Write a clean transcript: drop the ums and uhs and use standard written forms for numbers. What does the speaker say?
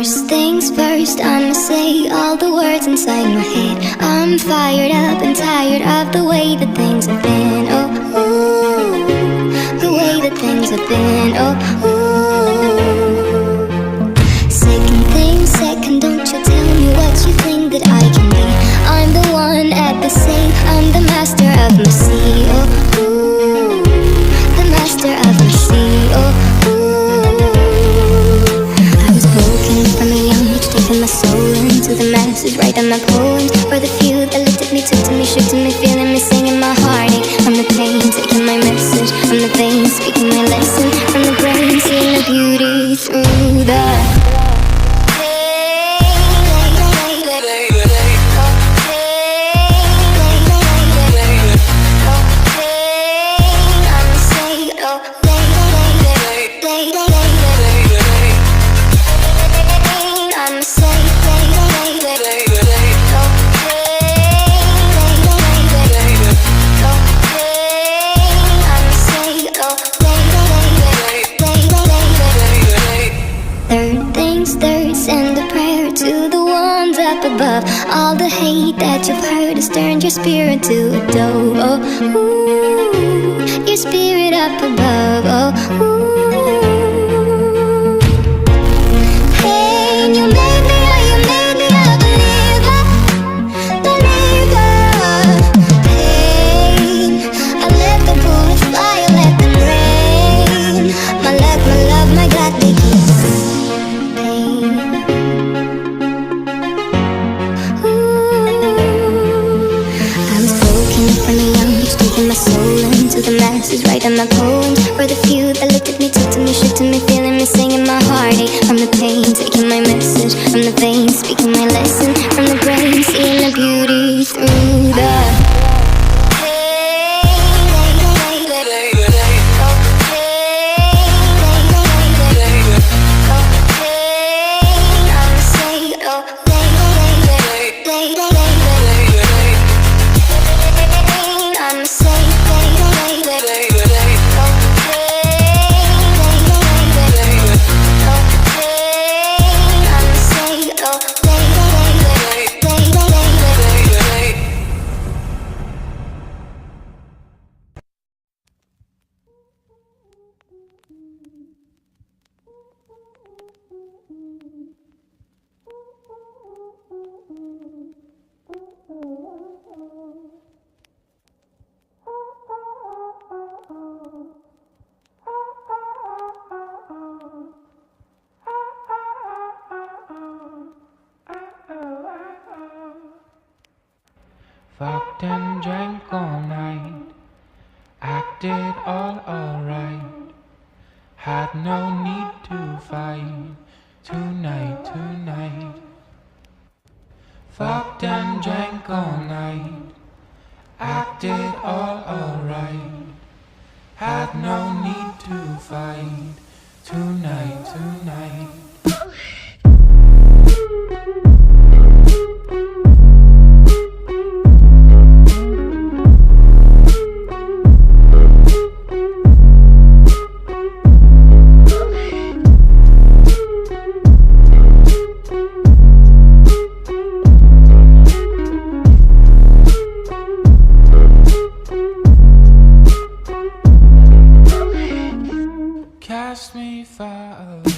First things first, I'ma say all the words inside my head. I'm fired up and tired of the way that things have been. Oh, ooh, the way that things have been. Oh, ooh. Second thing second, don't you tell me what you think that I can be. I'm the one at the safe, I'm the master of my sea. Oh, ooh, the master of my sea. Oh, from a young age, taking my soul into the masses, writing my poems for the few that looked at me, took to me, shook to me, feeling me, singing my heartache. From the pain, taking my message, from the veins, speaking my lesson, from the brain, seeing the beauty through the above. All the hate that you've heard has turned your spirit to a dove. Oh, ooh, your spirit up above. Oh, ooh. Hey, you made me a believer, believer. Pain, I let the bullets fly, I let them rain. My luck, my love, my God, they keep pain. Taking my soul into the masses, writing my poems for the few that looked at me, took to me, shook to me, feeling me, singing my heartache. From the pain, taking my message, from the veins, speaking my lesson, from the brain, seeing the beauty through the fucked and drank all night, acted all alright, had no need to fight tonight, tonight. Fucked and drank all night, acted all alright, had no need to fight tonight, tonight. Cast me far away.